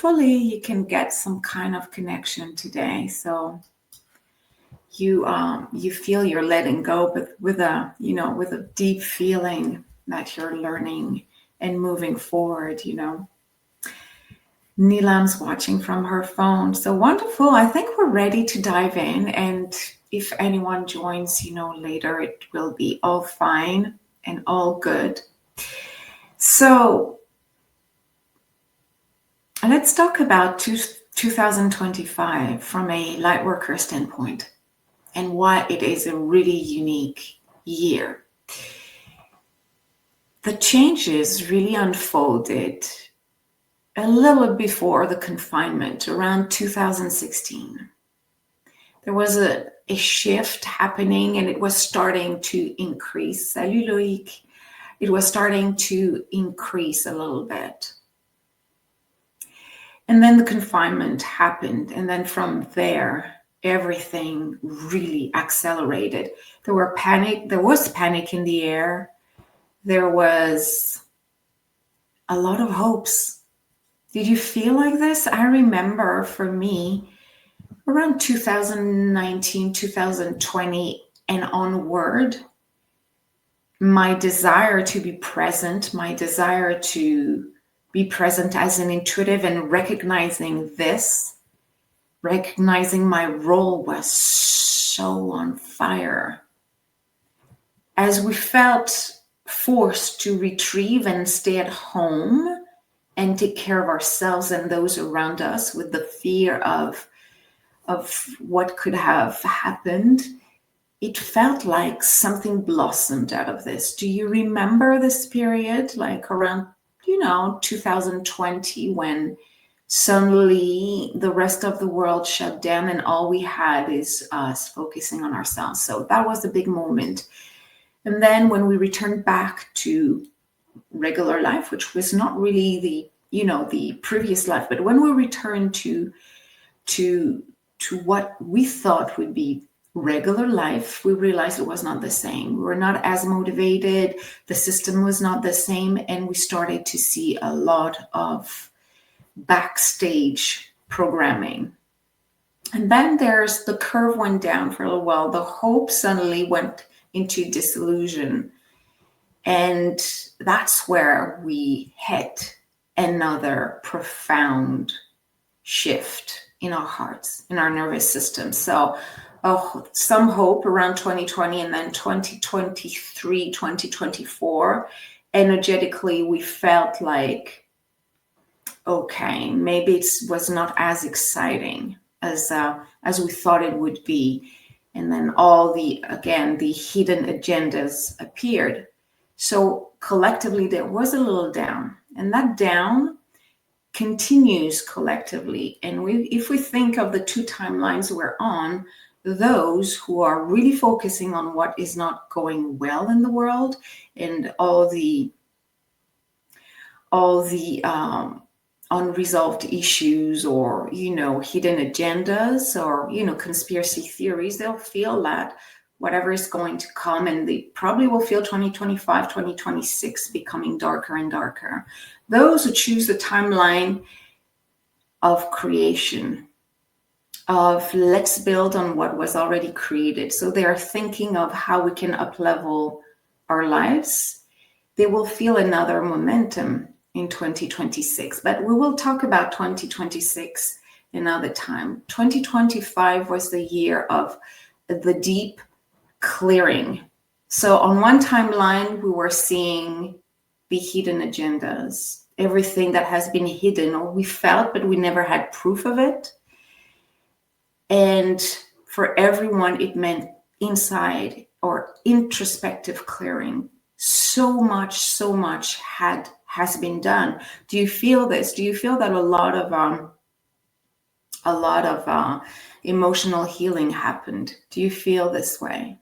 hopefully you can get some kind of connection today. So you feel you're letting go, but with a deep feeling that you're learning and moving forward. Nilam's watching from her phone. So wonderful. I think we're ready to dive in. And if anyone joins, later, it will be all fine and all good. So let's talk about 2025 from a Lightworker standpoint and why it is a really unique year. The changes really unfolded a little before the confinement, around 2016. There was a shift happening and it was starting to increase. Salut Loïc. It was starting to increase a little bit. And then the confinement happened. And then from there, everything really accelerated. There was panic in the air. There was a lot of hopes. Did you feel like this? I remember for me, around 2019, 2020 and onward, my desire to be present, as an intuitive and recognizing my role was so on fire. As we felt forced to retrieve and stay at home and take care of ourselves and those around us with the fear of what could have happened, it felt like something blossomed out of this. Do you remember this period, like around 2020, when suddenly the rest of the world shut down and all we had is us focusing on ourselves? So that was a big moment. And then when we returned back to regular life, which was not really the previous life, but when we returned to what we thought would be regular life, we realized it was not the same. We were not as motivated. The system was not the same. And we started to see a lot of backstage programming. And then the curve went down for a little while. The hope suddenly went into disillusion. And that's where we hit another profound shift in our hearts, in our nervous system. So some hope around 2020, and then 2023, 2024, energetically, we felt like, okay, maybe it was not as exciting as we thought it would be. And then all the hidden agendas appeared. So collectively, there was a little down, and that down continues collectively. And if we think of the two timelines we're on, those who are really focusing on what is not going well in the world and all the unresolved issues or hidden agendas or conspiracy theories, they'll feel that whatever is going to come, and they probably will feel 2025, 2026 becoming darker and darker. Those who choose the timeline of creation, of let's build on what was already created. So they are thinking of how we can up-level our lives. They will feel another momentum in 2026. But we will talk about 2026 another time. 2025 was the year of the deep clearing. So on one timeline, we were seeing the hidden agendas, everything that has been hidden or we felt, but we never had proof of it. And for everyone, it meant inside or introspective clearing. So much has been done. Do you feel this? Do you feel that a lot of emotional healing happened? Do you feel this way?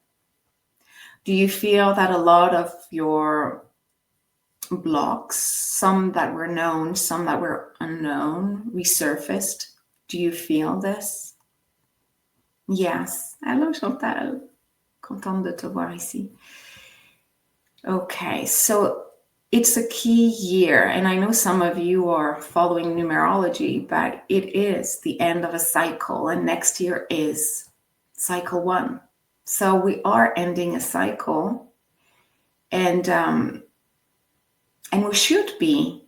Do you feel that a lot of your blocks, some that were known, some that were unknown, resurfaced? Do you feel this? Yes. Hello, Chantal. Contente de te voir ici. Okay, so It's a key year, and I know some of you are following numerology, but it is the end of a cycle, and next year is cycle 1. So we are ending a cycle, and we should be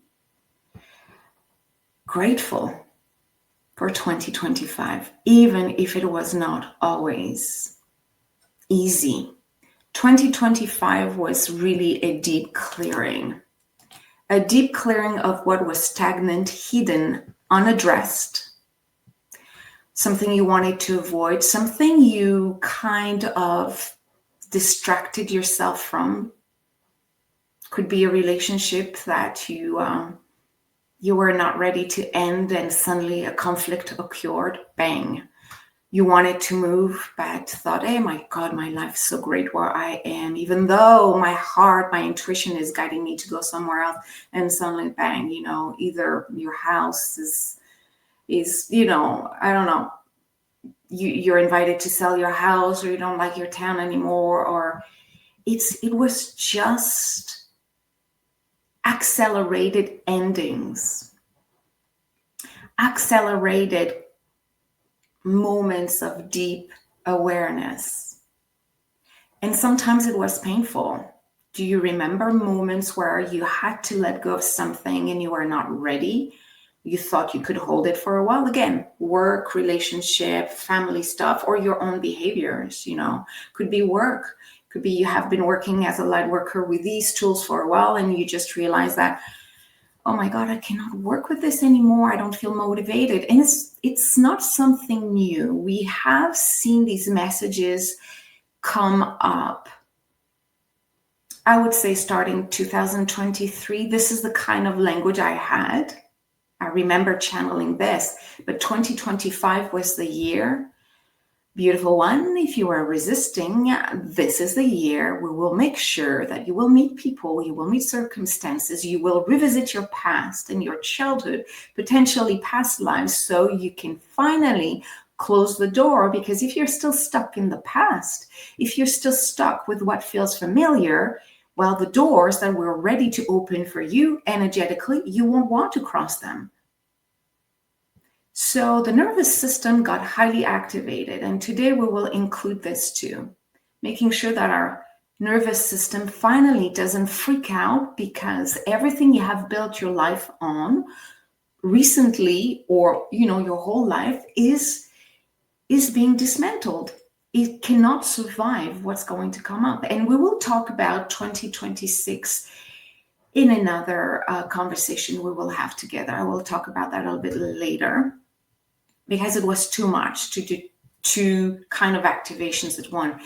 grateful for 2025, even if it was not always easy. 2025 was really a deep clearing of what was stagnant, hidden, unaddressed, something you wanted to avoid, something you kind of distracted yourself from. Could be a relationship that you were not ready to end, and suddenly a conflict occurred. Bang. You wanted to move, but thought, hey, my God, my life's so great where I am, even though my heart, my intuition is guiding me to go somewhere else. And suddenly, bang, either your house is I don't know, you're invited to sell your house, or you don't like your town anymore, or it was just accelerated endings, accelerated moments of deep awareness. And sometimes it was painful. Do you remember moments where you had to let go of something and you were not ready? You thought you could hold it for a while. Again, work, relationship, family stuff, or your own behaviors, could be work. Could be you have been working as a light worker with these tools for a while, and you just realize that, oh my God, I cannot work with this anymore. I don't feel motivated. And it's not something new. We have seen these messages come up, I would say, starting 2023. This is the kind of language I had. I remember channeling this, but 2025 was the year. Beautiful one, if you are resisting, this is the year we will make sure that you will meet people, you will meet circumstances, you will revisit your past and your childhood, potentially past lives, so you can finally close the door. Because if you're still stuck in the past, if you're still stuck with what feels familiar, well, the doors that were ready to open for you energetically, you won't want to cross them. So the nervous system got highly activated, and today we will include this too, making sure that our nervous system finally doesn't freak out because everything you have built your life on recently, or your whole life, is being dismantled. It cannot survive what's going to come up. And we will talk about 2026 in another conversation we will have together. I will talk about that a little bit later, because it was too much to do two kind of activations at once.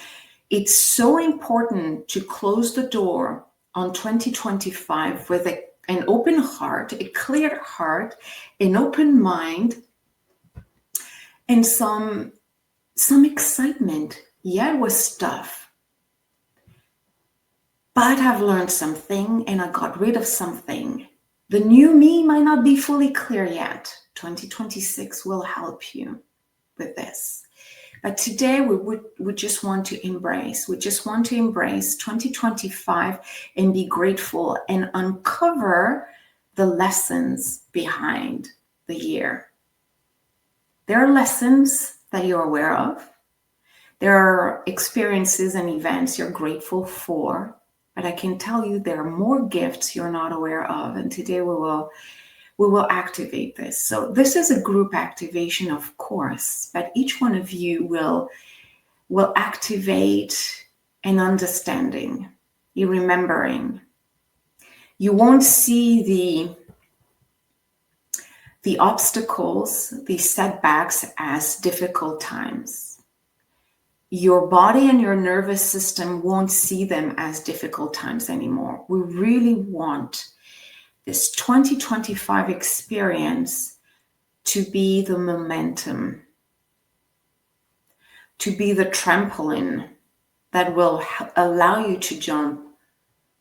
It's so important to close the door on 2025 with an open heart, a clear heart, an open mind, and some excitement. Yeah, it was tough, but I've learned something and I got rid of something. The new me might not be fully clear yet. 2026 will help you with this. But today we just want to embrace. We just want to embrace 2025 and be grateful and uncover the lessons behind the year. There are lessons that you're aware of. There are experiences and events you're grateful for. But I can tell you there are more gifts you're not aware of. And today we will activate this. So this is a group activation, of course, but each one of you will activate an understanding, a remembering. You won't see the obstacles, the setbacks as difficult times. Your body and your nervous system won't see them as difficult times anymore. We really want this 2025 experience to be the momentum, to be the trampoline that will allow you to jump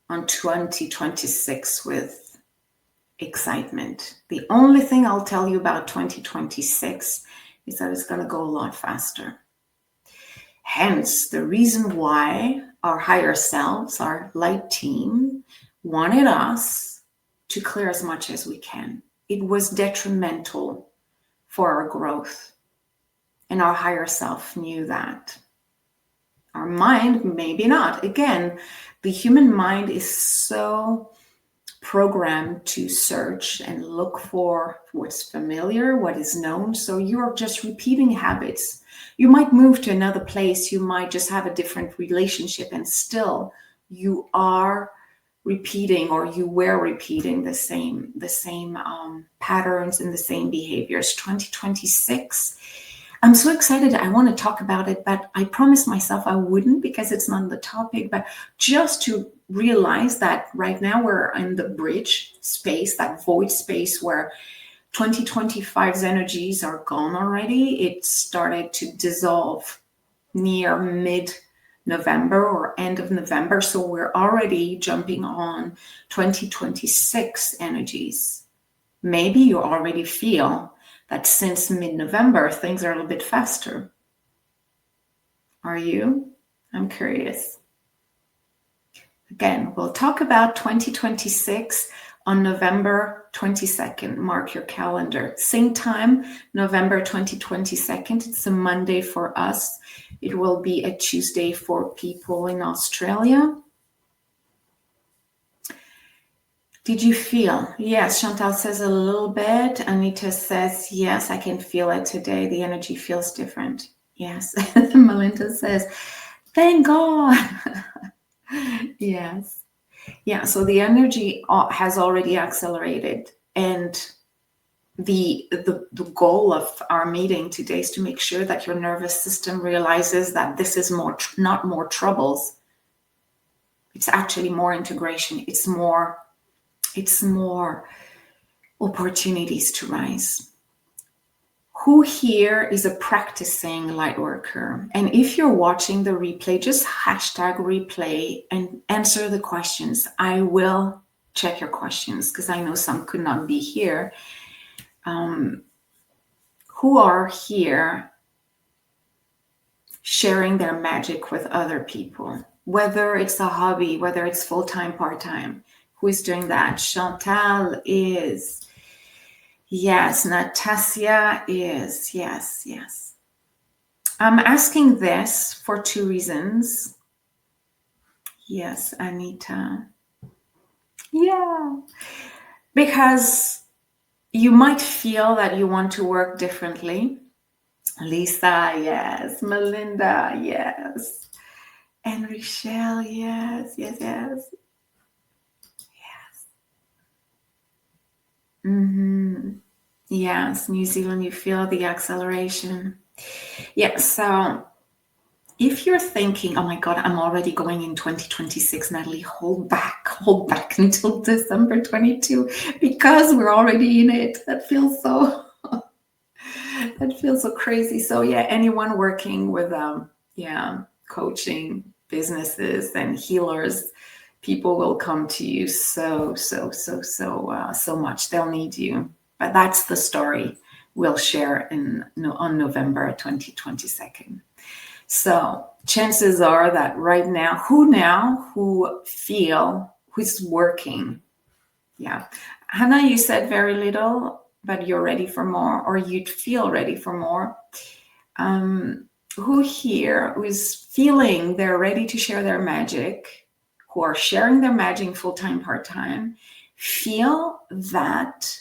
on 2026 with excitement. The only thing I'll tell you about 2026 is that it's going to go a lot faster. Hence, the reason why our higher selves, our light team, wanted us to clear as much as we can. It was detrimental for our growth. And our higher self knew that. Our mind, maybe not. Again, the human mind is so programmed to search and look for what's familiar, what is known. So you're just repeating habits. You might move to another place. You might just have a different relationship, and still you are repeating, or you were repeating the same patterns and the same behaviors. 2026. I'm so excited. I want to talk about it, but I promised myself I wouldn't because it's not the topic. But just to realize that right now we're in the bridge space, that void space where 2025's energies are gone already. It started to dissolve near mid-November or end of November. So we're already jumping on 2026 energies. Maybe you already feel that since mid-November, things are a little bit faster. Are you? I'm curious. Again, we'll talk about 2026 on November 22nd. Mark your calendar. Same time, November 2022. It's a Monday for us. It will be a Tuesday for people in Australia. Did you feel? Yes, Chantal says a little bit. Anita says, yes, I can feel it today. The energy feels different. Yes. Melinda says, thank God. Yes. Yeah, so the energy has already accelerated. And the goal of our meeting today is to make sure that your nervous system realizes that this is not more troubles. It's actually more integration. It's more opportunities to rise. Who here is a practicing light worker? And if you're watching the replay, just hashtag replay and answer the questions. I will check your questions because I know some could not be here. Who are here sharing their magic with other people? Whether it's a hobby, whether it's full-time, part-time. Who is doing that? Chantal is. Yes. Natasha is. Yes. I'm asking this for two reasons. Yes, Anita. Yeah. Because you might feel that you want to work differently. Lisa, yes. Melinda, yes. And Rochelle, yes. Mm-hmm. Yes, New Zealand, you feel the acceleration. Yes, so if you're thinking, oh my God, I'm already going in 2026, Natalie, hold back until December 22, because we're already in it. That feels so crazy. So yeah, anyone working with coaching businesses and healers, people will come to you so much. They'll need you. But that's the story we'll share on November 2022. So chances are that right now, who's working? Yeah. Hannah, you said very little, but you're ready for more, or you'd feel ready for more. Who here is feeling they're ready to share their magic, who are sharing their magic full-time, part-time, feel that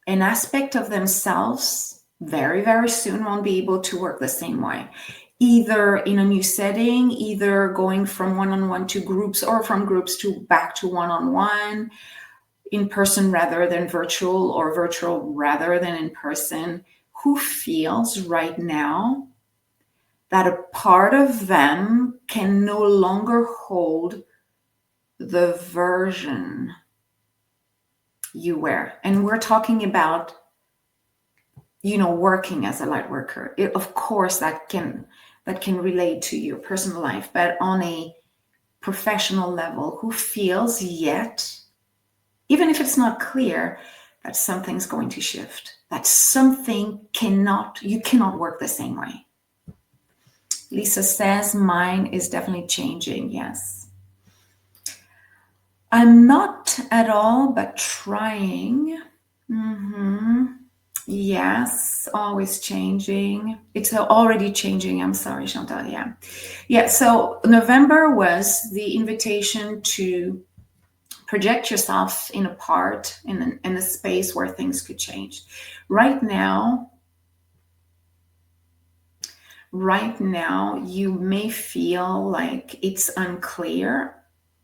an aspect of themselves very, very soon won't be able to work the same way, either in a new setting, either going from one-on-one to groups, or from groups to back to one-on-one, in person rather than virtual, or virtual rather than in person. Who feels right now that a part of them can no longer hold the version you were? And we're talking about, working as a light worker. Of course, that can relate to your personal life, but on a professional level, who feels yet, even if it's not clear, that something's going to shift, that you cannot work the same way. Lisa says, mine is definitely changing. Yes. I'm not at all, but trying. Yes, always changing. It's already changing. I'm sorry, Chantal. Yeah. Yeah. So November was the invitation to project yourself in a part, in a space where things could change. Right now, you may feel like it's unclear,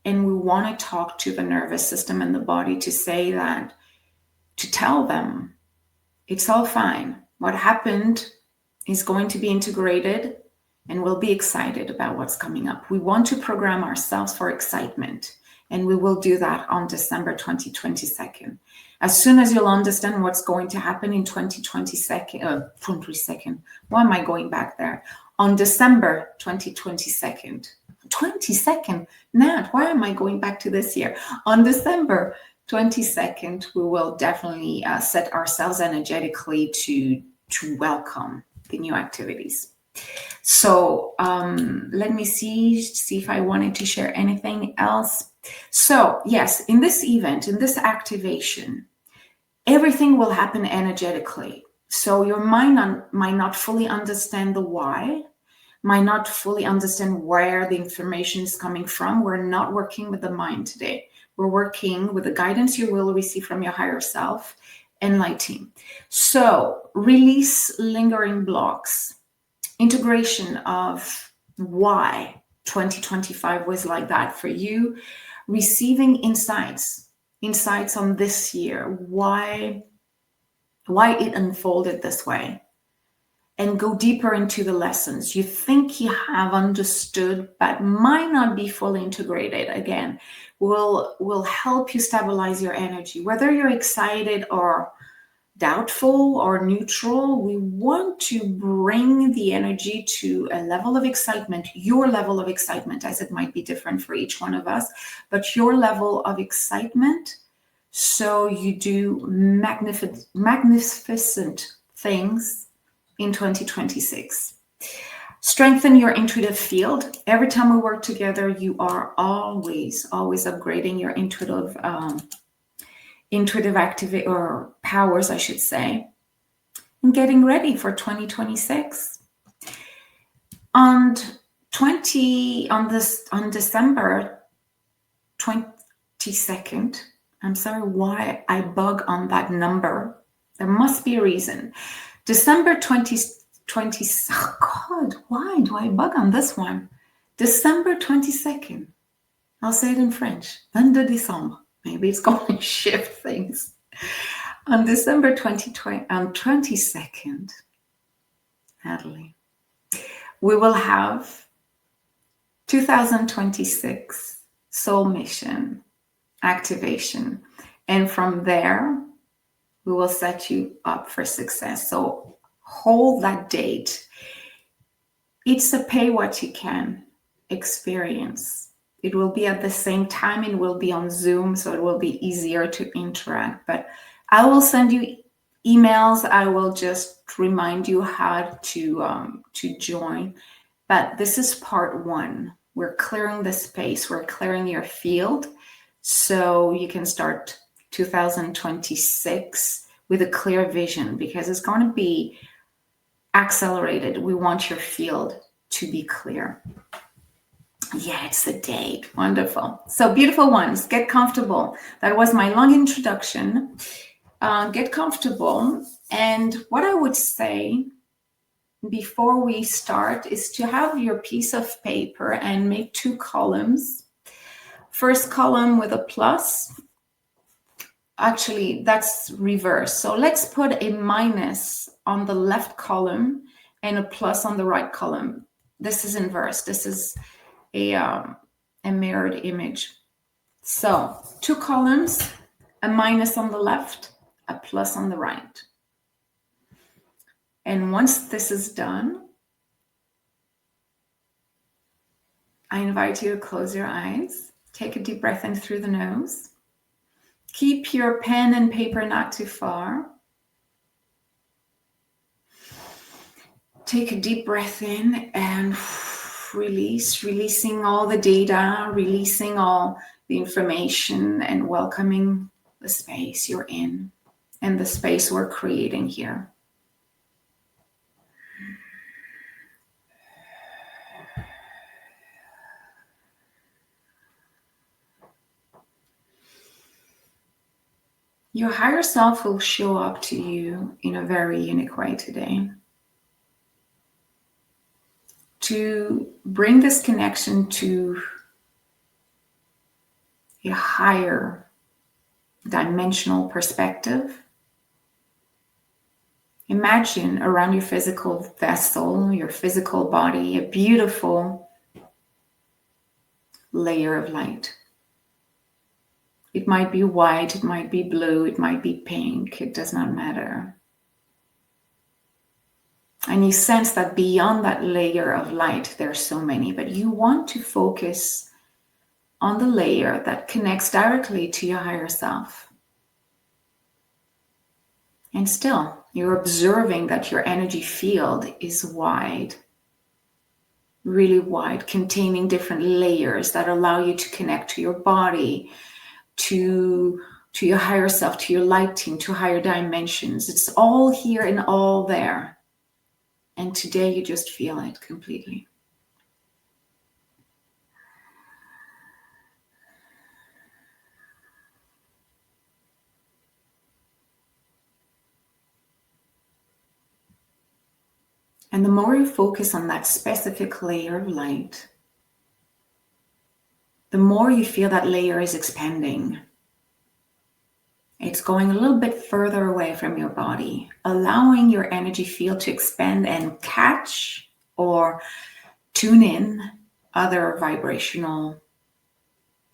and we want to talk to the nervous system and the body to say that, to tell them it's all fine. What happened is going to be integrated, and we'll be excited about what's coming up. We want to program ourselves for excitement, and we will do that on December 2022. As soon as you'll understand what's going to happen in 22nd, why am I going back there? On December 2022, 22nd, Nat, why am I going back to this year? On December 22nd, we will definitely set ourselves energetically to welcome the new activities. So let me see if I wanted to share anything else. So yes, in this event, in this activation, everything will happen energetically. So your mind might not fully understand the why, might not fully understand where the information is coming from. We're not working with the mind today. We're working with the guidance you will receive from your higher self and light team. So release lingering blocks, integration of why 2025 was like that for you, receiving insights on this year, why it unfolded this way, and go deeper into the lessons you think you have understood but might not be fully integrated. Again, will help you stabilize your energy, whether you're excited or doubtful or neutral. We want to bring the energy to a level of excitement, your level of excitement, as it might be different for each one of us, but your level of excitement, so you do magnificent things in 2026. Strengthen your intuitive field. Every time we work together, you are always upgrading your intuitive activity, or powers, I should say, and getting ready for 2026. On December 22nd, I'm sorry why I bug on that number. There must be a reason. December 20, oh God, why do I bug on this one? December 22nd. I'll say it in French. 22 décembre. Maybe it's going to shift things. On December 22nd, Natalie, we will have 2026 soul mission activation. And from there, we will set you up for success. So hold that date. It's a pay what you can experience. It will be at the same time. It will be on Zoom, so it will be easier to interact. But I will send you emails. I will just remind you how to join. But this is part one. We're clearing the space. We're clearing your field, so you can start 2026 with a clear vision, because it's going to be accelerated. We want your field to be clear. Yeah, it's the date. Wonderful. So beautiful ones, get comfortable. That was my long introduction. Get comfortable. And what I would say before we start is to have your piece of paper and make 2 columns. First column with a plus. Actually, that's reverse. So let's put a minus on the left column and a plus on the right column. This is inverse. This is a mirrored image. So 2 columns, a minus on the left, a plus on the right. And once this is done, I invite you to close your eyes. Take a deep breath in through the nose. Keep your pen and paper not too far. Take a deep breath in and releasing all the data, releasing all the information and welcoming the space you're in and the space we're creating here. Your higher self will show up to you in a very unique way today to bring this connection to a higher dimensional perspective. Imagine around your physical vessel, your physical body, a beautiful layer of light. It might be white, it might be blue, it might be pink, it does not matter. And you sense that beyond that layer of light, there are so many, but you want to focus on the layer that connects directly to your higher self. And still, you're observing that your energy field is wide, really wide, containing different layers that allow you to connect to your body, to your higher self, to your light team, to higher dimensions. It's all here and all there. And today you just feel it completely. And the more you focus on that specific layer of light, the more you feel that layer is expanding. It's going a little bit further away from your body, allowing your energy field to expand and catch or tune in other vibrational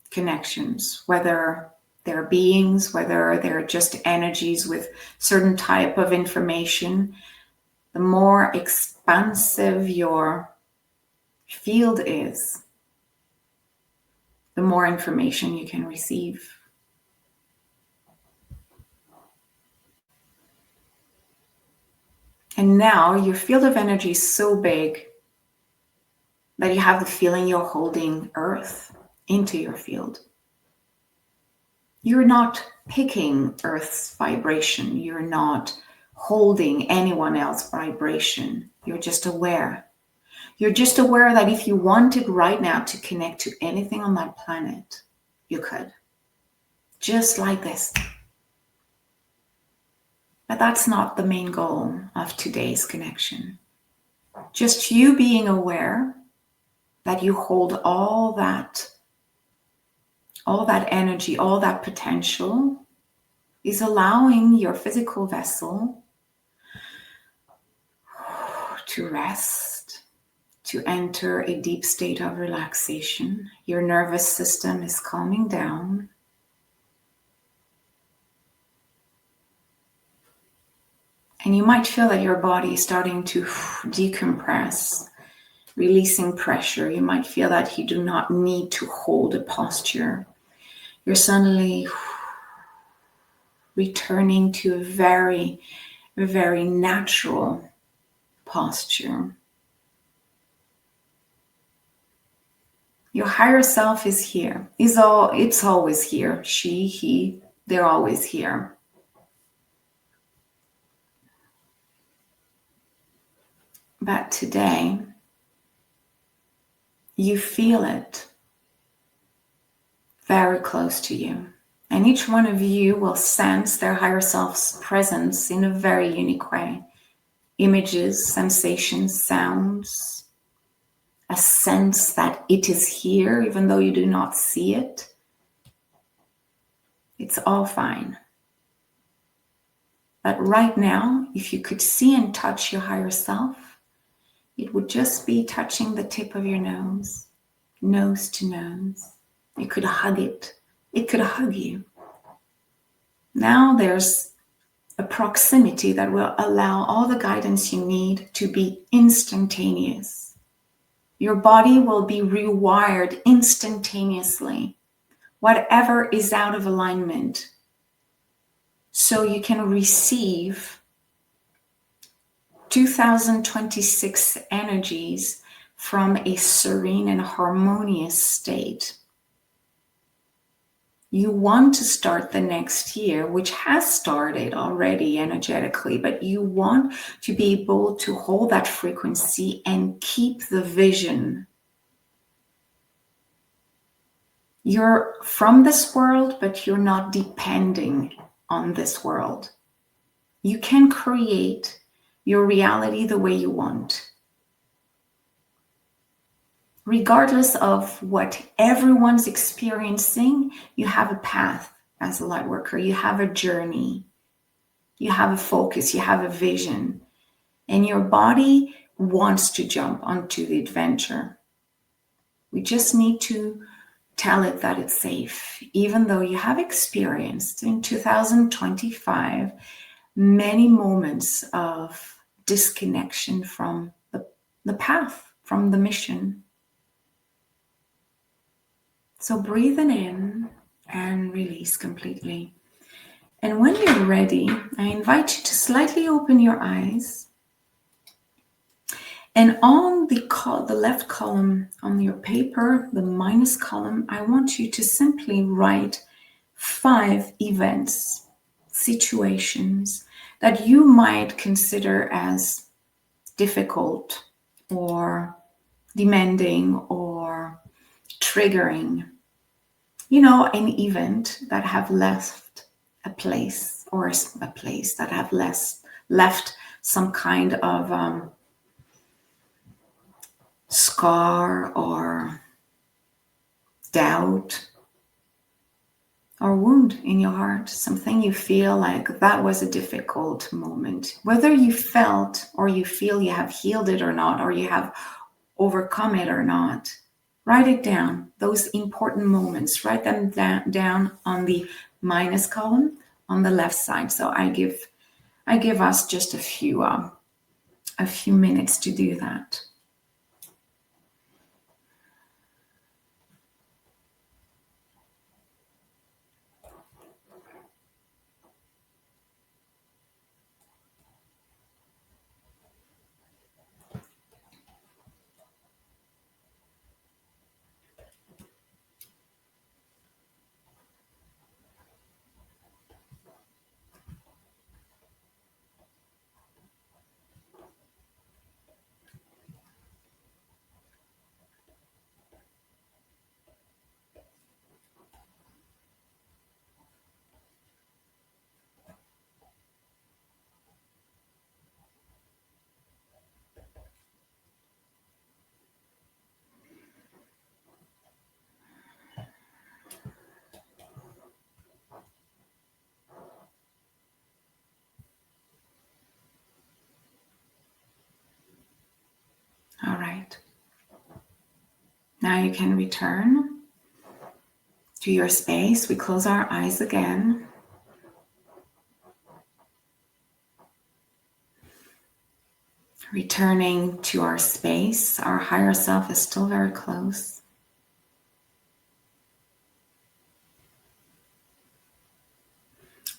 connections, whether they're beings, whether they're just energies with certain type of information. The more expansive your field is, the more information you can receive. And now your field of energy is so big that you have the feeling you're holding Earth into your field. You're not picking Earth's vibration. You're not holding anyone else's vibration. You're just aware. You're just aware that if you wanted right now to connect to anything on that planet, you could. Just like this. But that's not the main goal of today's connection. Just you being aware that you hold all that energy, all that potential is allowing your physical vessel to rest, to enter a deep state of relaxation. Your nervous system is calming down. And you might feel that your body is starting to decompress, releasing pressure. You might feel that you do not need to hold a posture. You're suddenly returning to a very, very natural posture. Your higher self is here. It's always here. She, he, they're always here. But today, you feel it very close to you. And each one of you will sense their higher self's presence in a very unique way. Images, sensations, sounds, a sense that it is here, even though you do not see it. It's all fine. But right now, if you could see and touch your higher self, it would just be touching the tip of your nose, nose to nose. You could hug it. It could hug you. Now there's a proximity that will allow all the guidance you need to be instantaneous. Your body will be rewired instantaneously, whatever is out of alignment, so you can receive 2026 energies from a serene and harmonious state. You want to start the next year, which has started already energetically, but you want to be able to hold that frequency and keep the vision. You're from this world, but you're not depending on this world. You can create your reality the way you want. Regardless of what everyone's experiencing, you have a path as a light worker. You have a journey. You have a focus. You have a vision. And your body wants to jump onto the adventure. We just need to tell it that it's safe, even though you have experienced in 2025 many moments of disconnection from the path, from the mission. So breathing in and release completely. And when you're ready, I invite you to slightly open your eyes. And on the left column on your paper, the minus column, I want you to simply write 5 events, situations that you might consider as difficult or demanding or triggering. An event that have left a place, or a place that have left some kind of scar or doubt or wound in your heart, something you feel like that was a difficult moment. Whether you felt or you feel you have healed it or not, or you have overcome it or not, write it down. Those important moments, write them down on the minus column on the left side. So I give us just a few minutes to do that. All right. Now you can return to your space. We close our eyes again. Returning to our space, our higher self is still very close.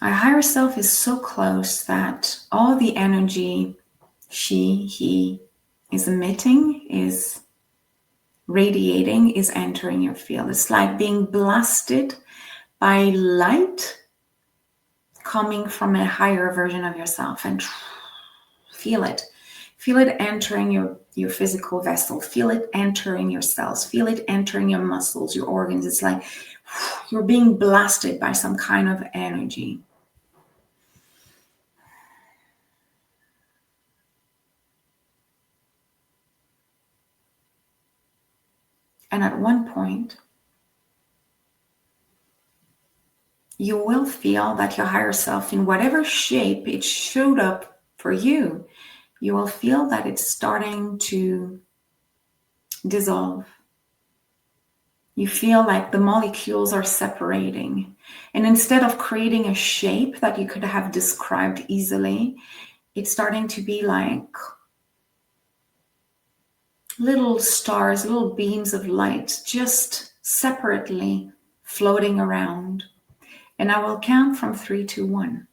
Our higher self is so close that all the energy he is emitting, is radiating, is entering your field. It's like being blasted by light coming from a higher version of yourself, and feel it. Feel it entering your physical vessel. Feel it entering your cells. Feel it entering your muscles, your organs. It's like you're being blasted by some kind of energy. And at one point, you will feel that your higher self, in whatever shape it showed up for you, you will feel that it's starting to dissolve. You feel like the molecules are separating. And instead of creating a shape that you could have described easily, it's starting to be like little stars, little beams of light, just separately floating around. And I will count from 3 to 1.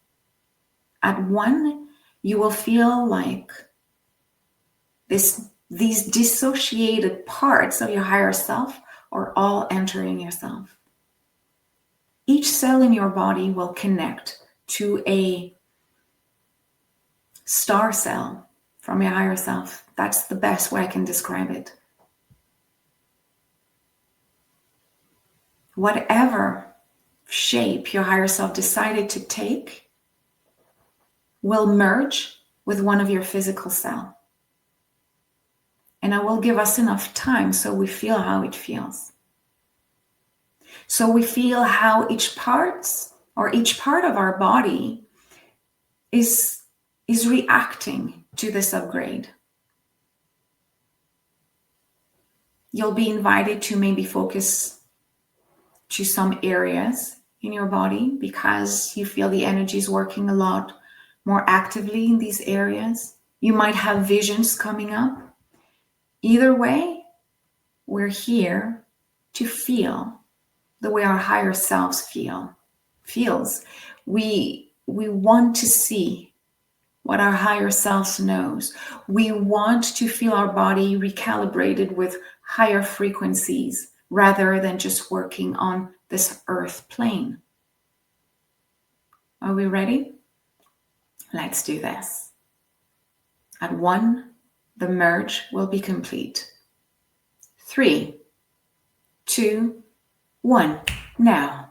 At 1, you will feel like these dissociated parts of your higher self are all entering yourself. Each cell in your body will connect to a star cell from your higher self. That's the best way I can describe it. Whatever shape your higher self decided to take will merge with one of your physical cells. And I will give us enough time so we feel how it feels. So we feel how each part of our body is reacting to this upgrade. You'll be invited to maybe focus to some areas in your body because you feel the energy is working a lot more actively in these areas. You might have visions coming up. Either way, we're here to feel the way our higher selves feels. We want to see what our higher selves knows. We want to feel our body recalibrated with higher frequencies rather than just working on this earth plane. Are we ready? Let's do this. At 1, the merge will be complete. 3, 2, 1. Now.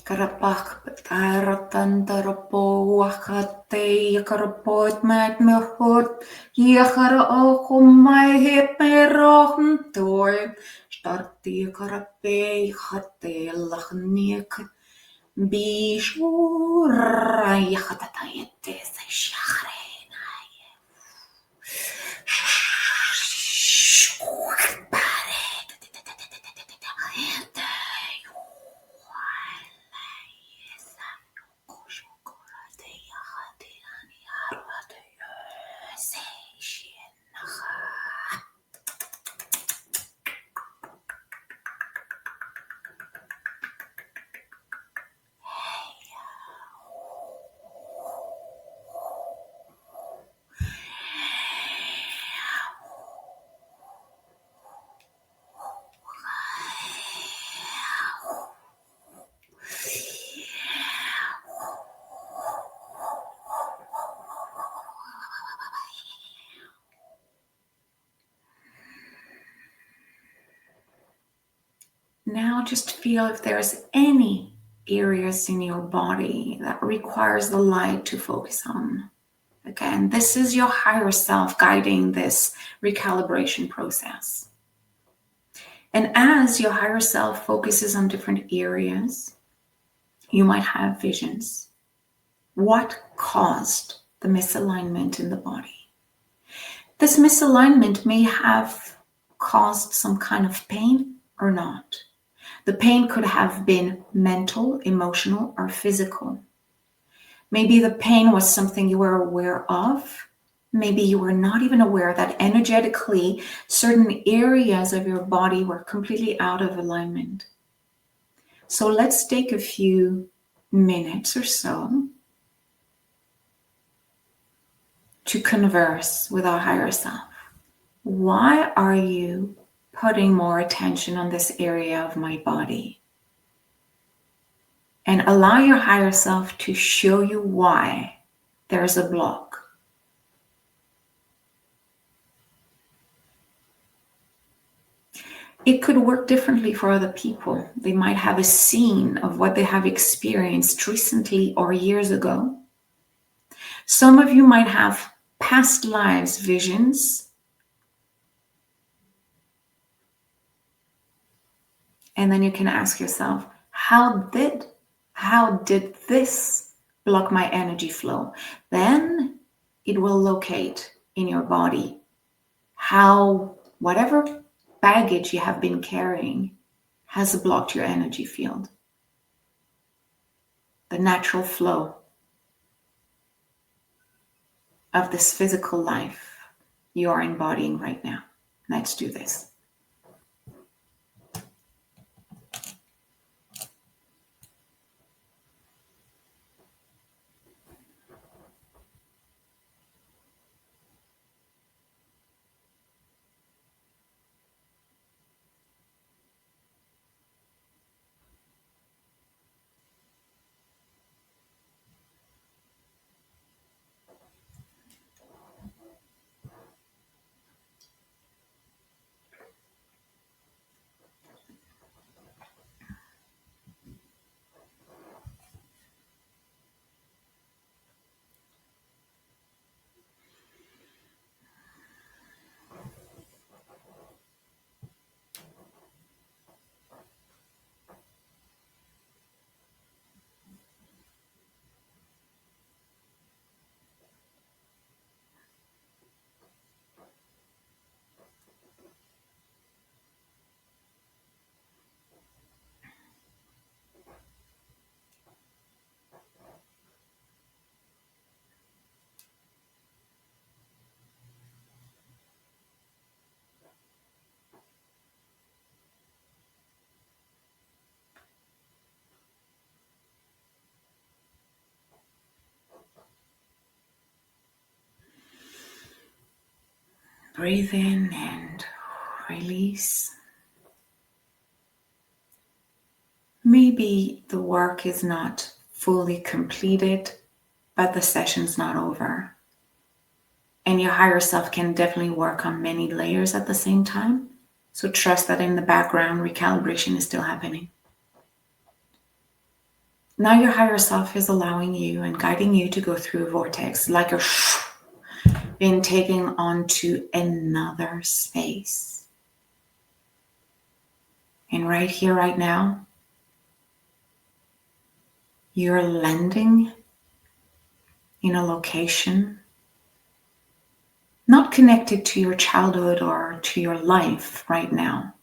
Karapak taratan tarapo wakate yakarapot mat mehot yakara okumai heperochen toy starti karape hate lachnik bishura yakatatayete seshare Now just feel if there's any areas in your body that requires the light to focus on. Again, this is your higher self guiding this recalibration process. And as your higher self focuses on different areas, you might have visions. What caused the misalignment in the body? This misalignment may have caused some kind of pain or not. The pain could have been mental, emotional, or physical. Maybe the pain was something you were aware of. Maybe you were not even aware that energetically certain areas of your body were completely out of alignment. So let's take a few minutes or so to converse with our higher self. Why are you putting more attention on this area of my body? And allow your higher self to show you why there's a block. It could work differently for other people. They might have a scene of what they have experienced recently or years ago. Some of you might have past lives visions. And then you can ask yourself, how did this block my energy flow? Then it will locate in your body how whatever baggage you have been carrying has blocked your energy field. The natural flow of this physical life you are embodying right now. Let's do this. Breathe in and release. Maybe the work is not fully completed, but the session's not over. And your higher self can definitely work on many layers at the same time. So trust that in the background, recalibration is still happening. Now your higher self is allowing you and guiding you to go through a vortex, like a being taken onto another space. And right here, right now, you're landing in a location not connected to your childhood or to your life right now.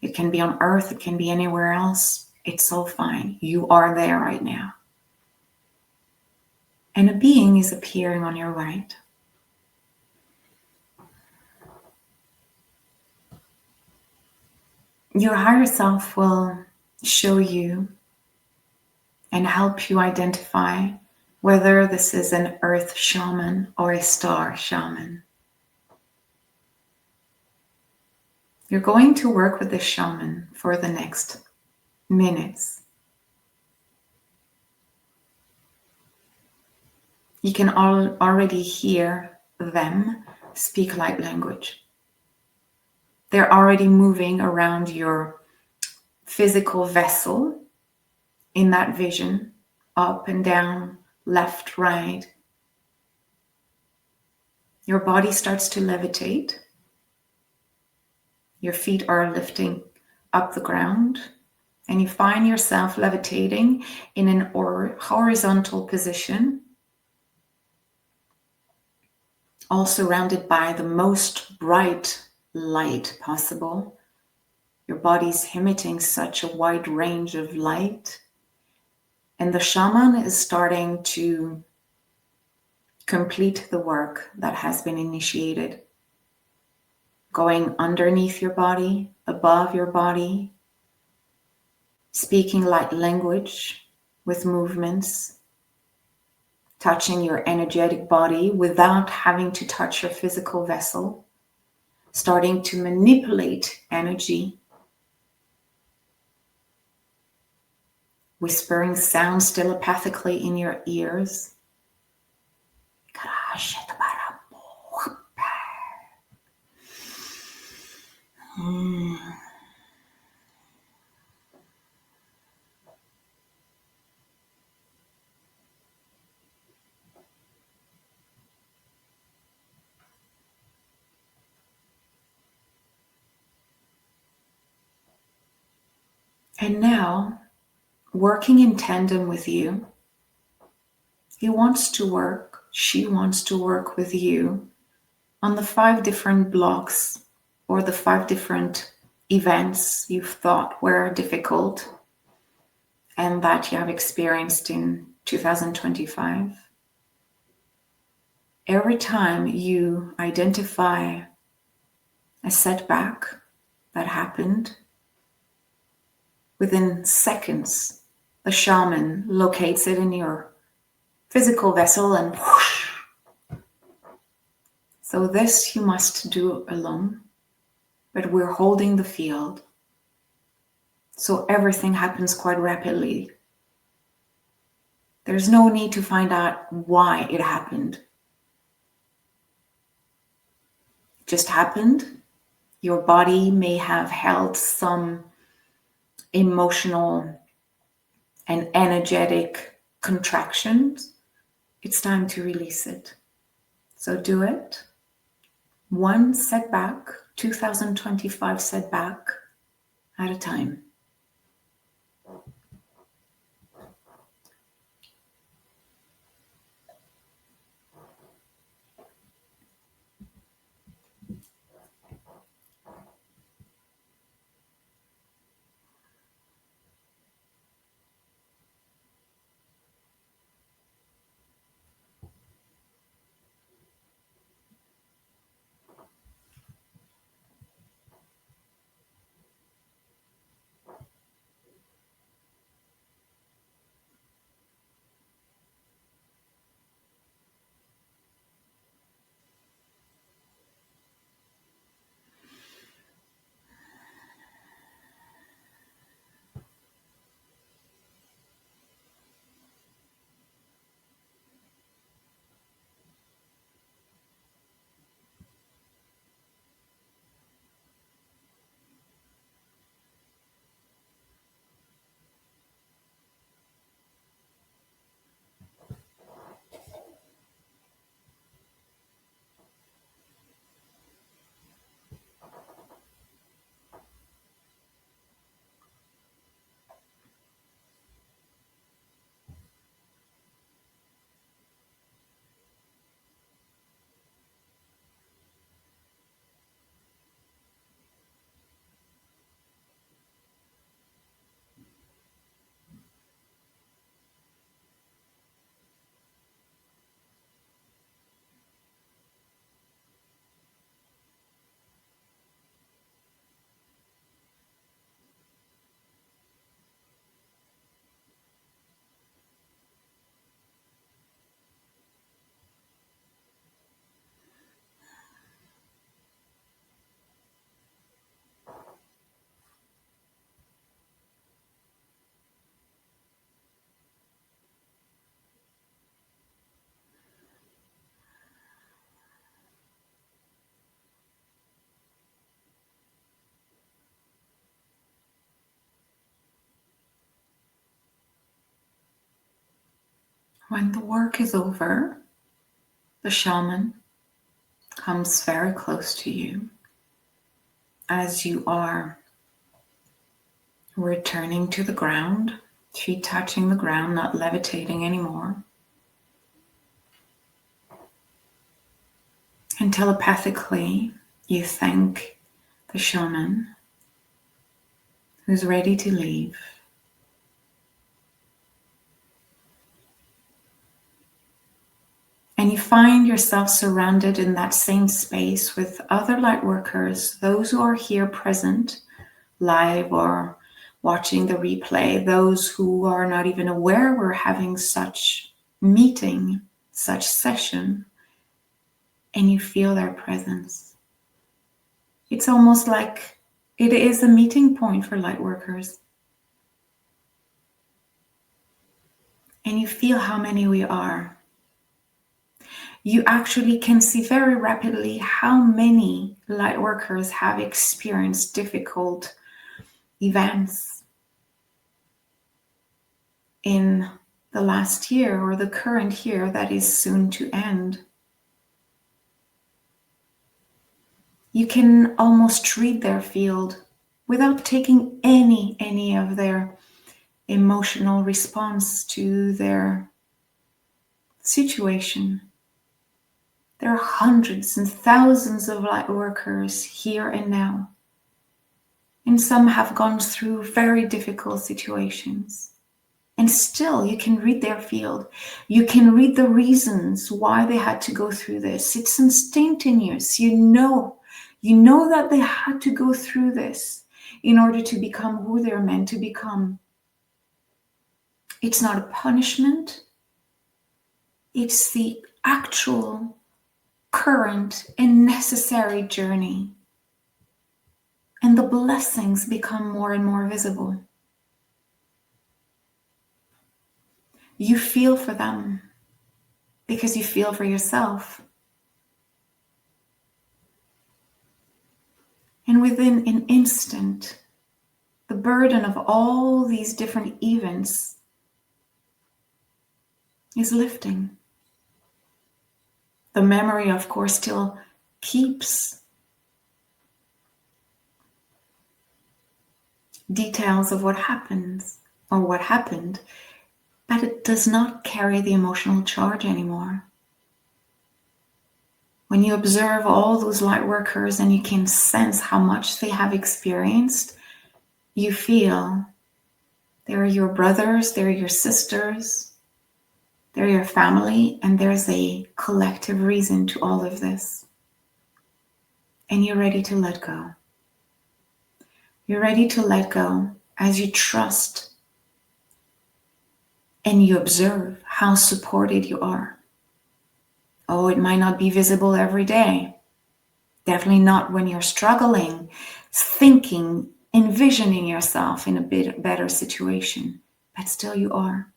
It can be on Earth, it can be anywhere else. It's so fine. You are there right now. And a being is appearing on your right. Your higher self will show you and help you identify whether this is an earth shaman or a star shaman. You're going to work with the shaman for the next minutes. You can already hear them speak light language. They're already moving around your physical vessel in that vision, up and down, left, right. Your body starts to levitate. Your feet are lifting up the ground, and you find yourself levitating in an horizontal position, all surrounded by the most bright light possible. Your body's emitting such a wide range of light, and the shaman is starting to complete the work that has been initiated, going underneath your body, above your body, speaking light language with movements, touching your energetic body without having to touch your physical vessel, starting to manipulate energy, whispering sounds telepathically in your ears. And now, working in tandem with you, she wants to work with you on the 5 different blocks or the 5 different events you've thought were difficult and that you have experienced in 2025. Every time you identify a setback that happened, within seconds, the shaman locates it in your physical vessel and whoosh. So this you must do alone, but we're holding the field. So everything happens quite rapidly. There's no need to find out why it happened. It just happened. Your body may have held some emotional and energetic contractions. It's time to release it. So do it. One setback, 2025 setback at a time. When the work is over, the shaman comes very close to you as you are returning to the ground, feet touching the ground, not levitating anymore. And telepathically, you thank the shaman who's ready to leave. And you find yourself surrounded in that same space with other lightworkers, those who are here present, live or watching the replay, those who are not even aware we're having such meeting, such session, and you feel their presence. It's almost like it is a meeting point for lightworkers. And you feel how many we are. You actually can see very rapidly how many lightworkers have experienced difficult events in the last year or the current year that is soon to end. You can almost read their field without taking any of their emotional response to their situation. There are hundreds and thousands of light workers here and now. And some have gone through very difficult situations. And still, you can read their field. You can read the reasons why they had to go through this. It's instantaneous. You know that they had to go through this in order to become who they're meant to become. It's not a punishment. It's the actual, current, and necessary journey. And the blessings become more and more visible. You feel for them because you feel for yourself. And within an instant, the burden of all these different events is lifting. The memory, of course, still keeps details of what happens or what happened, but it does not carry the emotional charge anymore. When you observe all those light workers and you can sense how much they have experienced, you feel they're your brothers, they're your sisters, they're your family, and there's a collective reason to all of this. And you're ready to let go. You're ready to let go as you trust and you observe how supported you are. Oh, it might not be visible every day. Definitely not when you're struggling, thinking, envisioning yourself in a bit better situation, but still you are.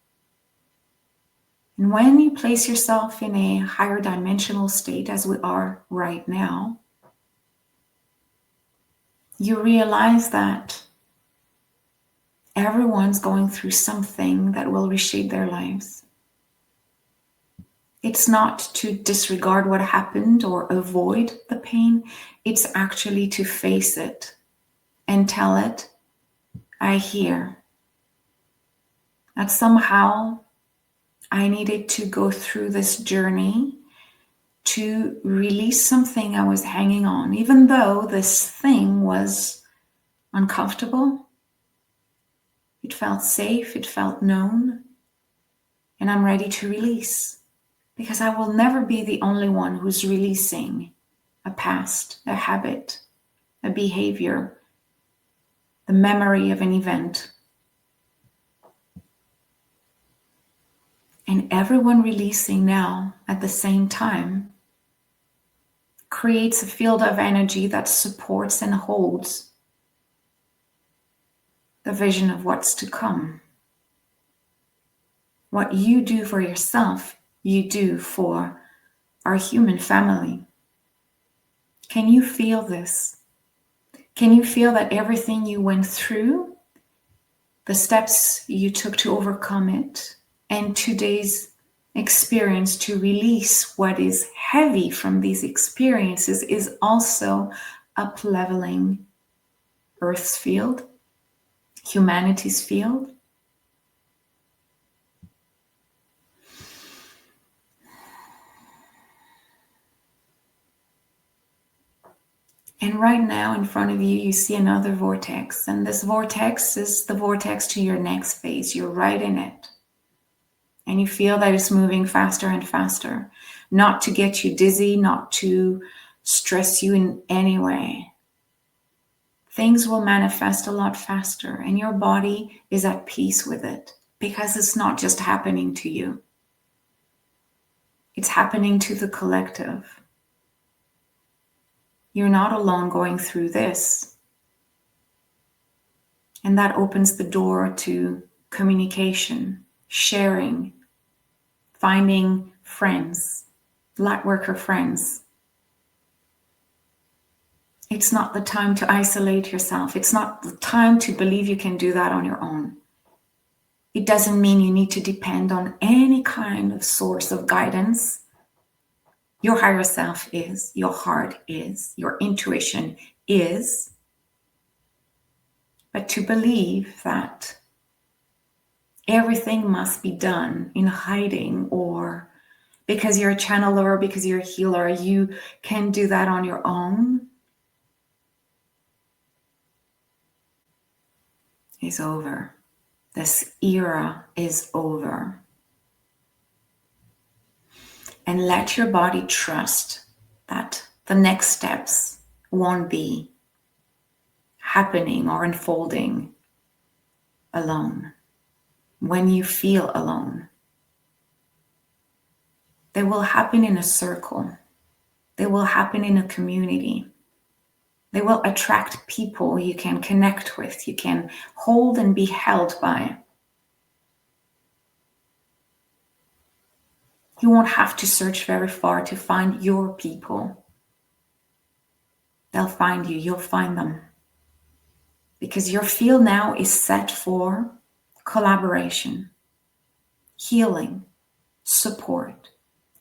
And when you place yourself in a higher dimensional state, as we are right now, you realize that everyone's going through something that will reshape their lives. It's not to disregard what happened or avoid the pain. It's actually to face it and tell it, I hear that somehow I needed to go through this journey to release something I was hanging on, even though this thing was uncomfortable. It felt safe, it felt known, and I'm ready to release because I will never be the only one who's releasing a past, a habit, a behavior, the memory of an event. And everyone releasing now at the same time creates a field of energy that supports and holds the vision of what's to come. What you do for yourself, you do for our human family. Can you feel this? Can you feel that everything you went through, the steps you took to overcome it, and today's experience to release what is heavy from these experiences is also up-leveling Earth's field, humanity's field. And right now in front of you, you see another vortex. And this vortex is the vortex to your next phase. You're right in it. And you feel that it's moving faster and faster. Not to get you dizzy, not to stress you in any way. Things will manifest a lot faster. And your body is at peace with it. Because it's not just happening to you. It's happening to the collective. You're not alone going through this. And that opens the door to communication, sharing, finding friends, lightworker friends. It's not the time to isolate yourself. It's not the time to believe you can do that on your own. It doesn't mean you need to depend on any kind of source of guidance. Your higher self is, your heart is, your intuition is. But to believe that everything must be done in hiding, or because you're a channeler, because you're a healer, you can do that on your own, is over. This era is over. And let your body trust that the next steps won't be happening or unfolding alone. When you feel alone, they will happen in a circle. They will happen in a community. They will attract people you can connect with, you can hold and be held by. You won't have to search very far to find your people. They'll find you, you'll find them. Because your field now is set for collaboration, healing, support,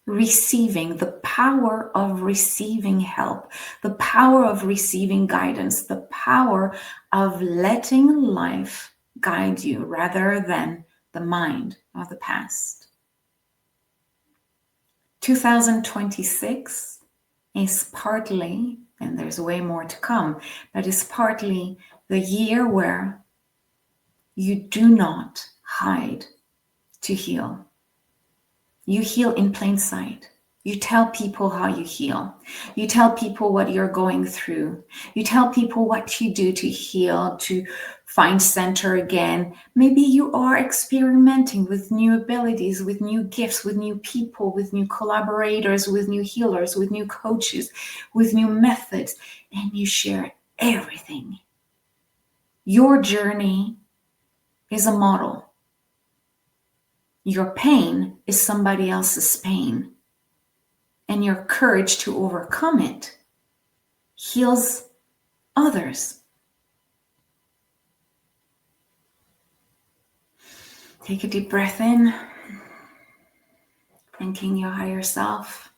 receiving, the power of receiving help, the power of receiving guidance, the power of letting life guide you rather than the mind of the past. 2026 is partly, and there's way more to come, but it's partly the year where you do not hide to heal. You heal in plain sight. You tell people how you heal. You tell people what you're going through. You tell people what you do to heal, to find center again. Maybe you are experimenting with new abilities, with new gifts, with new people, with new collaborators, with new healers, with new coaches, with new methods, and you share everything. Your journey is a model. Your pain is somebody else's pain. And your courage to overcome it heals others. Take a deep breath in, thanking your higher self.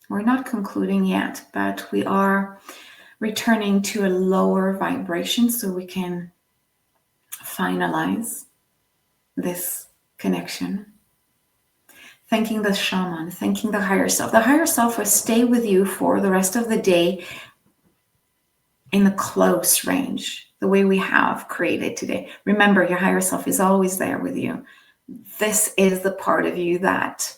We're not concluding yet, but we are returning to a lower vibration so we can finalize this connection. Thanking the shaman, thanking the higher self. The higher self will stay with you for the rest of the day in the close range, the way we have created today. Remember, your higher self is always there with you. This is the part of you that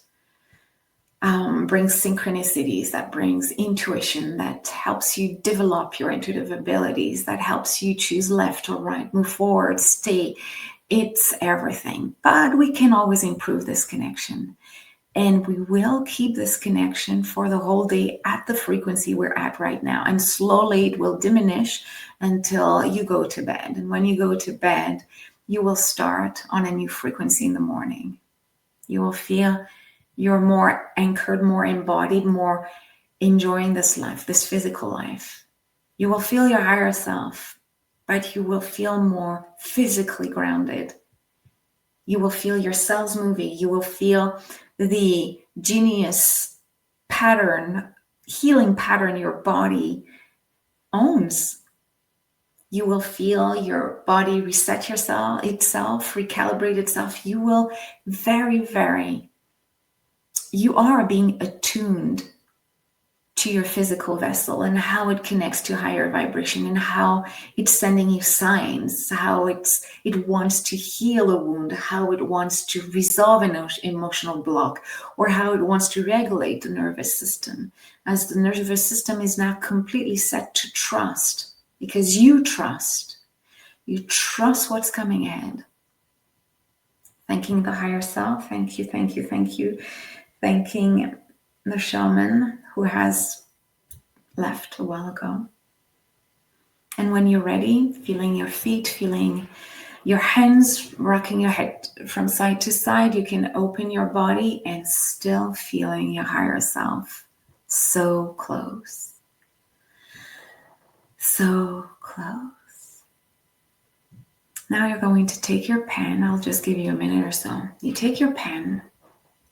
brings synchronicities, that brings intuition, that helps you develop your intuitive abilities, that helps you choose left or right, move forward, stay. It's everything. But we can always improve this connection. And we will keep this connection for the whole day at the frequency we're at right now. And slowly it will diminish until you go to bed. And when you go to bed, you will start on a new frequency in the morning. You will feel you're more anchored, more embodied, more enjoying this life, this physical life. You will feel your higher self, but you will feel more physically grounded. You will feel your cells moving. You will feel the genius pattern, healing pattern your body owns. You will feel your body reset itself, recalibrate itself. You will you are being attuned to your physical vessel and how it connects to higher vibration and how it's sending you signs, how it wants to heal a wound, how it wants to resolve an emotional block, or how it wants to regulate the nervous system. As the nervous system is now completely set to trust, because you trust what's coming ahead. Thanking the higher self. Thank you, thank you, thank you. Thanking the shaman who has left a while ago. And when you're ready, feeling your feet, feeling your hands, rocking your head from side to side, you can open your body and still feeling your higher self. So close. So close. Now you're going to take your pen. I'll just give you a minute or so. You take your pen,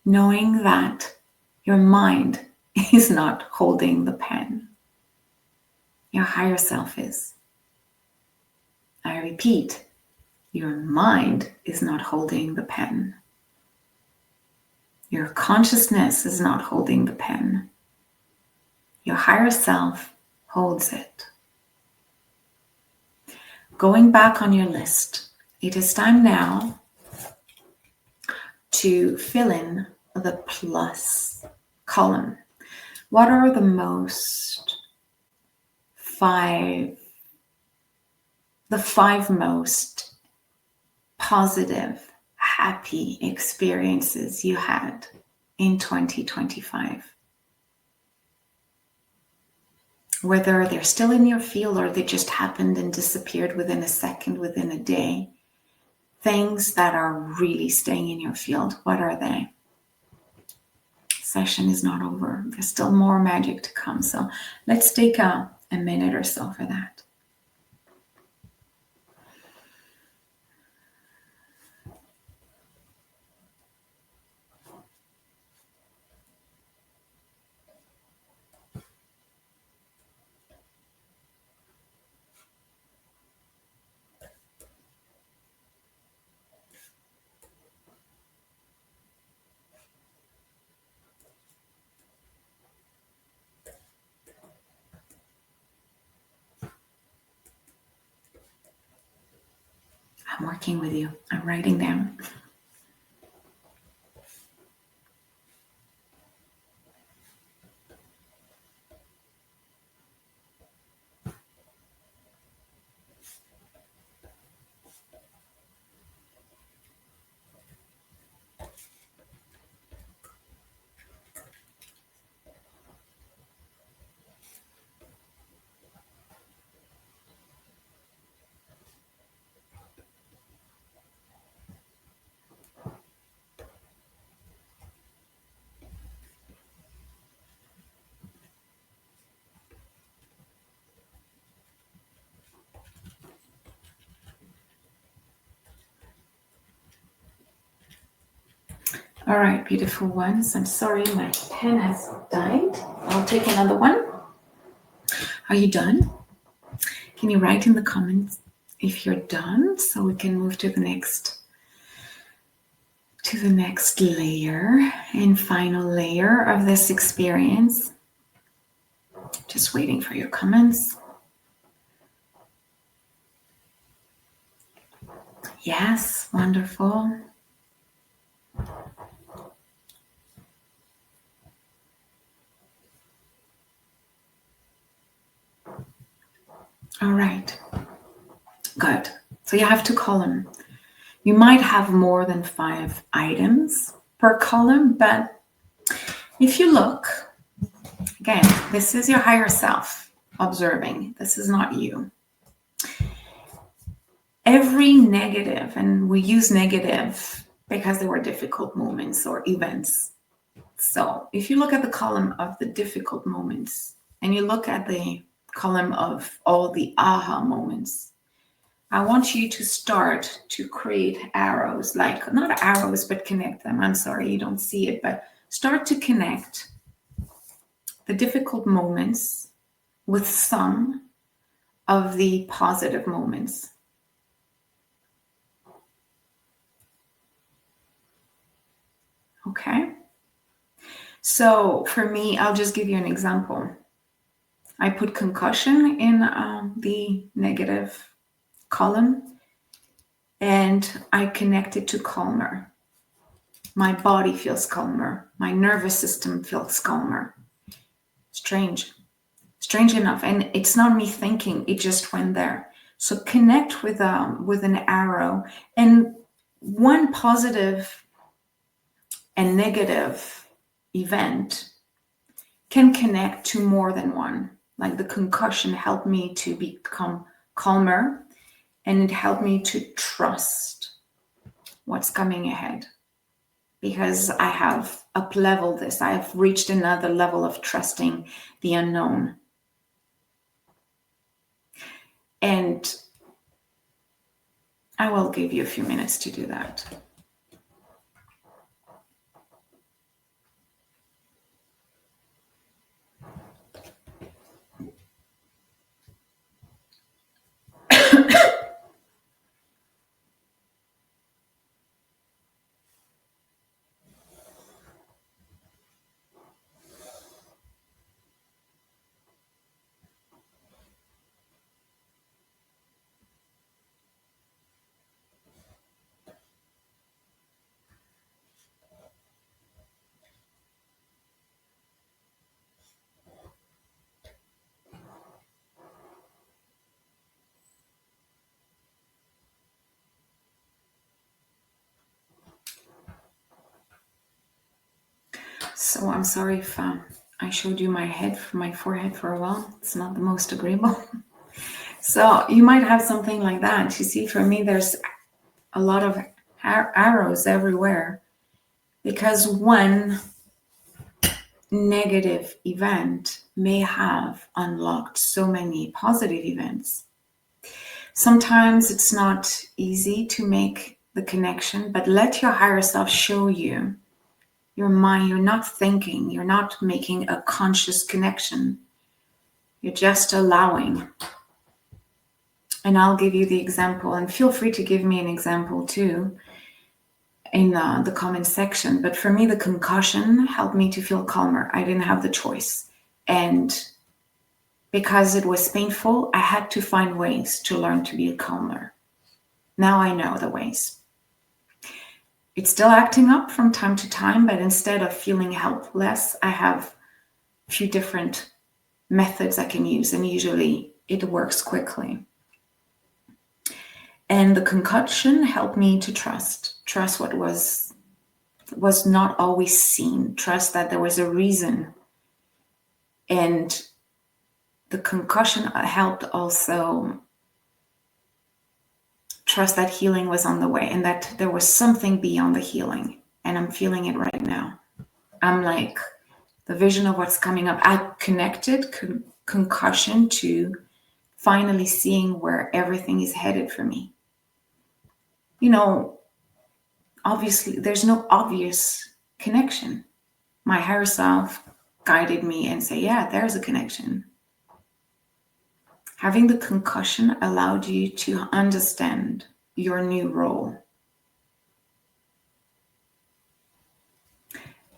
knowing that your mind is not holding the pen. Your higher self is. I repeat, your mind is not holding the pen. Your consciousness is not holding the pen. Your higher self holds it. Going back on your list, it is time now to fill in the plus column. What are the five most positive, happy experiences you had in 2025? Whether they're still in your field or they just happened and disappeared within a second, within a day. Things that are really staying in your field, what are they? Session is not over. There's still more magic to come. So let's take a minute or so for that. I'm working with you. I'm writing down. All right, beautiful ones. I'm sorry, my pen has died. I'll take another one. Are you done? Can you write in the comments if you're done so we can move to the next layer and final layer of this experience? Just waiting for your comments. Yes, wonderful. All right, good. So you have to column. You might have more than 5 items per column, but if you look, again, this is your higher self observing. This is not you. Every negative, and we use negative because there were difficult moments or events. So if you look at the column of the difficult moments and you look at the column of all the aha moments, I want you to start to create arrows, like not arrows, but connect them. I'm sorry, you don't see it, but start to connect the difficult moments with some of the positive moments. Okay. So for me, I'll just give you an example. I put concussion in the negative column, and I connect it to calmer. My body feels calmer. My nervous system feels calmer. Strange enough. And it's not me thinking, it just went there. So connect with an arrow, and one positive and negative event can connect to more than one. Like the concussion helped me to become calmer, and it helped me to trust what's coming ahead, because I have up-leveled this. I have reached another level of trusting the unknown. And I will give you a few minutes to do that. So I'm sorry if I showed you my forehead for a while. It's not the most agreeable. So you might have something like that. You see, for me, there's a lot of arrows everywhere, because one negative event may have unlocked so many positive events. Sometimes it's not easy to make the connection, but let your higher self show you. Your mind, you're not thinking, you're not making a conscious connection. You're just allowing. And I'll give you the example, and feel free to give me an example too in the comment section. But for me, the concussion helped me to feel calmer. I didn't have the choice. And because it was painful, I had to find ways to learn to be calmer. Now I know the ways. It's still acting up from time to time, but instead of feeling helpless, I have a few different methods I can use, and usually it works quickly. And the concussion helped me to trust what was not always seen, trust that there was a reason. And the concussion helped also trust that healing was on the way, and that there was something beyond the healing. And I'm feeling it right now. I'm like, the vision of what's coming up. I connected concussion to finally seeing where everything is headed for me. You know, obviously, there's no obvious connection. My higher self guided me and said, yeah, there's a connection. Having the concussion allowed you to understand your new role.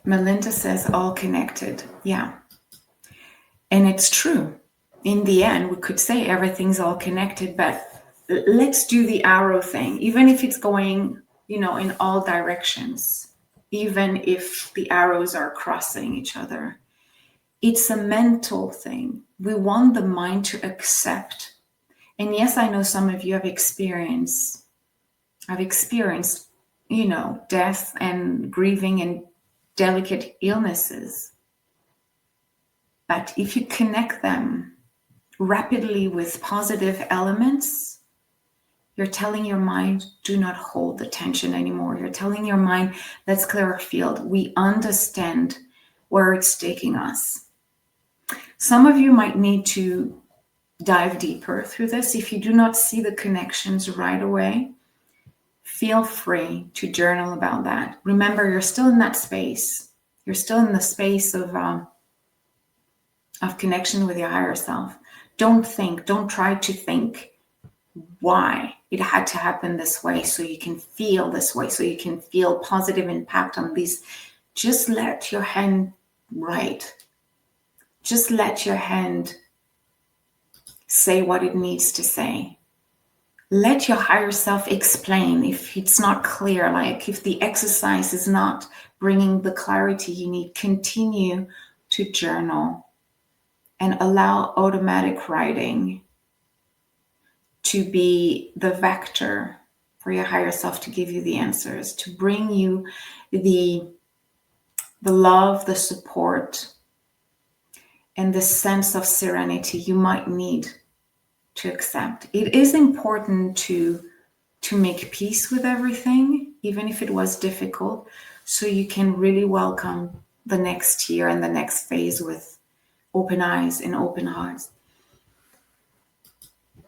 Melinda says all connected. Yeah. And it's true. In the end, we could say everything's all connected, but let's do the arrow thing. Even if it's going, in all directions, even if the arrows are crossing each other, it's a mental thing. We want the mind to accept. And yes, I know some of you have experienced, death and grieving and delicate illnesses. But if you connect them rapidly with positive elements, you're telling your mind, do not hold the tension anymore. You're telling your mind, let's clear our field. We understand where it's taking us. Some of you might need to dive deeper through this. If you do not see the connections right away, feel free to journal about that. Remember, you're still in that space. You're still in the space of connection with your higher self. Don't try to think why it had to happen this way so you can feel this way, so you can feel positive impact on these. Just let your hand write. Just let your hand say what it needs to say. Let your higher self explain if it's not clear, like if the exercise is not bringing the clarity you need. Continue to journal and allow automatic writing to be the vector for your higher self to give you the answers, to bring you the love, the support, and the sense of serenity you might need to accept. It is important to make peace with everything, even if it was difficult, so you can really welcome the next year and the next phase with open eyes and open hearts.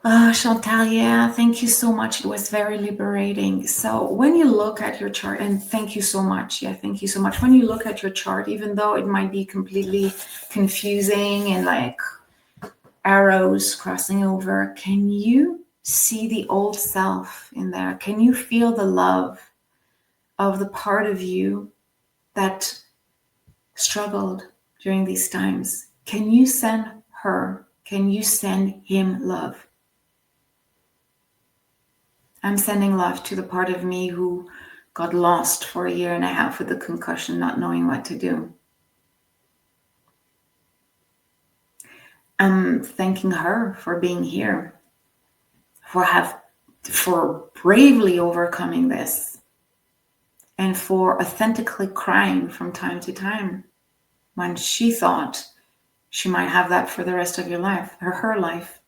Chantal, yeah, thank you so much. It was very liberating. So when you look at your chart, and thank you so much. Yeah, thank you so much. When you look at your chart, even though it might be completely confusing and like arrows crossing over, can you see the old self in there? Can you feel the love of the part of you that struggled during these times? Can you send her? Can you send him love? I'm sending love to the part of me who got lost for 1.5 years with the concussion, not knowing what to do. I'm thanking her for being here, for bravely overcoming this, and for authentically crying from time to time when she thought she might have that for the rest of your life, or her life.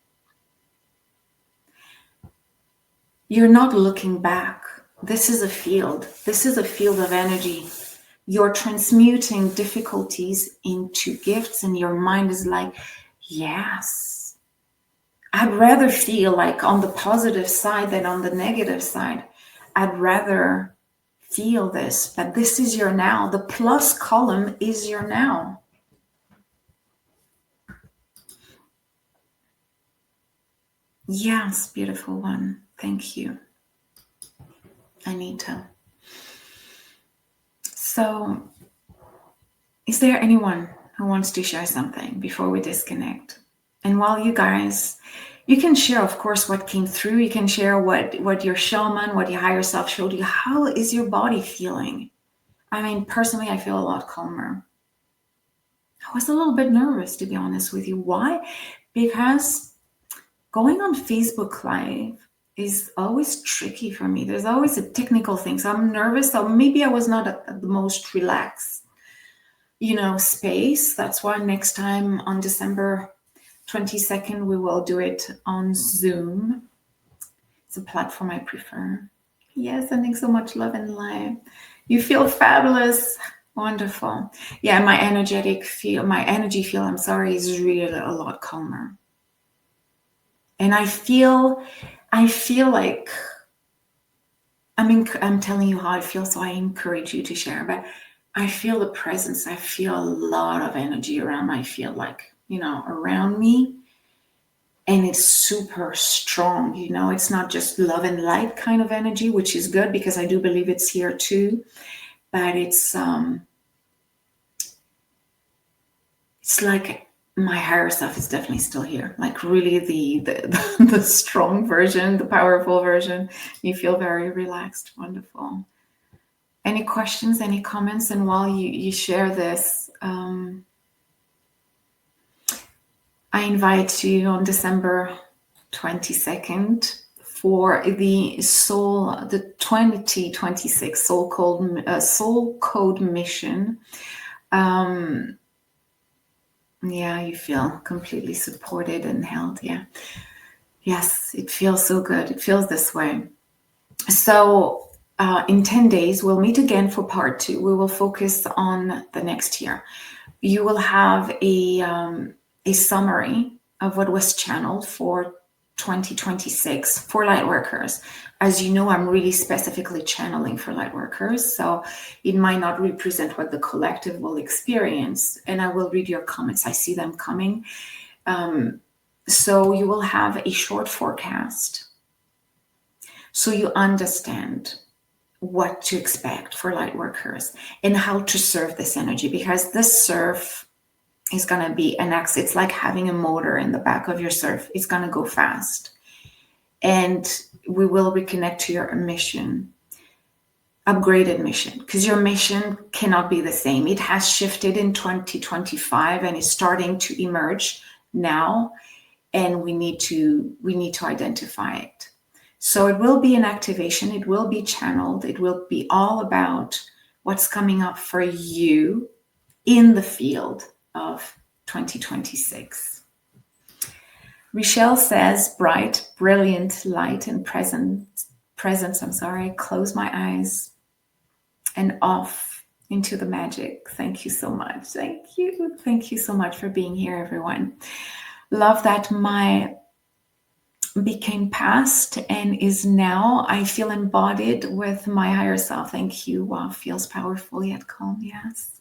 You're not looking back. This is a field. This is a field of energy. You're transmuting difficulties into gifts, and your mind is like, yes. I'd rather feel like on the positive side than on the negative side. I'd rather feel this, that this is your now. The plus column is your now. Yes, beautiful one. Thank you, Anita. So, is there anyone who wants to share something before we disconnect? And while you guys, you can share, of course, what came through. You can share what your shaman, what your higher self showed you. How is your body feeling? I mean, personally, I feel a lot calmer. I was a little bit nervous, to be honest with you. Why? Because going on Facebook Live is always tricky for me. There's always a technical thing. So I'm nervous. So maybe I was not at the most relaxed, space. That's why next time on December 22nd, we will do it on Zoom. It's a platform I prefer. Yes, sending so much love and light. You feel fabulous. Wonderful. Yeah, my energy field, is really a lot calmer. And I feel like, I'm telling you how I feel, so I encourage you to share. But I feel the presence. I feel a lot of energy around. I feel like, around me. And it's super strong, It's not just love and light kind of energy, which is good because I do believe it's here too. But it's like my higher self is definitely still here. Like really the strong version, the powerful version. You feel very relaxed. Wonderful. Any questions, any comments? And while you share this, I invite you on December 22nd for the 2026 Soul Code Mission. Yeah, you feel completely supported and held. Yeah. Yes, it feels so good. It feels this way. So in 10 days, we'll meet again for part 2. We will focus on the next year. You will have a summary of what was channeled for 2026 for Lightworkers. As you know, I'm really specifically channeling for Lightworkers, so it might not represent what the collective will experience. And I will read your comments. I see them coming. So you will have a short forecast, so you understand what to expect for Lightworkers and how to serve this energy, because this serve is going to be it's like having a motor in the back of your surf. It's going to go fast, and we will reconnect to your mission, upgraded mission, because your mission cannot be the same. It has shifted in 2025 and is starting to emerge now, and we need to identify it. So it will be an activation. It will be channeled. It will be all about what's coming up for you in the field of 2026. Rochelle says, bright, brilliant light and presence. Close my eyes and off into the magic. Thank you so much. Thank you so much for being here, everyone. Love that my became past and is now. I feel embodied with my higher self. Thank you. Wow, feels powerful yet calm. Yes.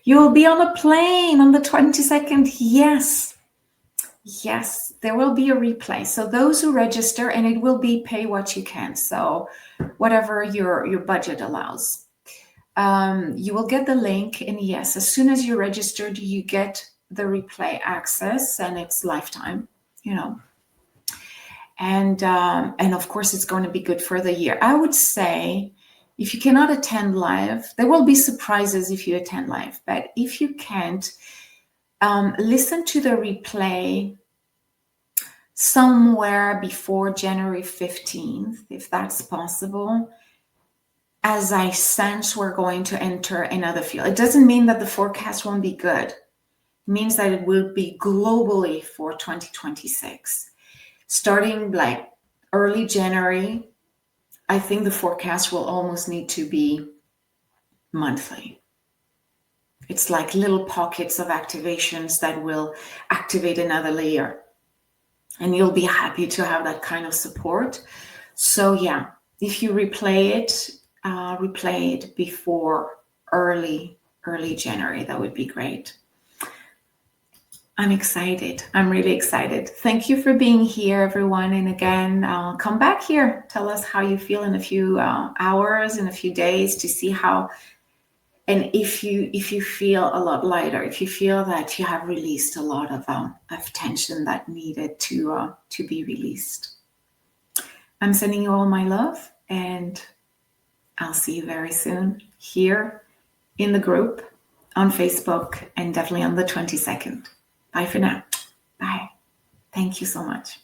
You will be on a plane on the 22nd. Yes. Yes, there will be a replay. So those who register, and it will be pay what you can. So whatever your budget allows. You will get the link, and yes, as soon as you're registered, you get the replay access, and it's lifetime, And of course, it's going to be good for the year. I would say, if you cannot attend live, there will be surprises if you attend live. But if you can't, listen to the replay somewhere before January 15th, if that's possible, as I sense we're going to enter another field. It doesn't mean that the forecast won't be good. It means that it will be globally for 2026. Starting like early January, I think the forecast will almost need to be monthly. It's like little pockets of activations that will activate another layer. And you'll be happy to have that kind of support. So yeah, if you replay it before early January, that would be great. I'm excited. I'm really excited. Thank you for being here, everyone. And again, come back here. Tell us how you feel in a few hours, in a few days, to see how. And if you feel a lot lighter, if you feel that you have released a lot of tension that needed to be released. I'm sending you all my love, and I'll see you very soon here in the group on Facebook, and definitely on the 22nd. Bye for now. Bye. Thank you so much.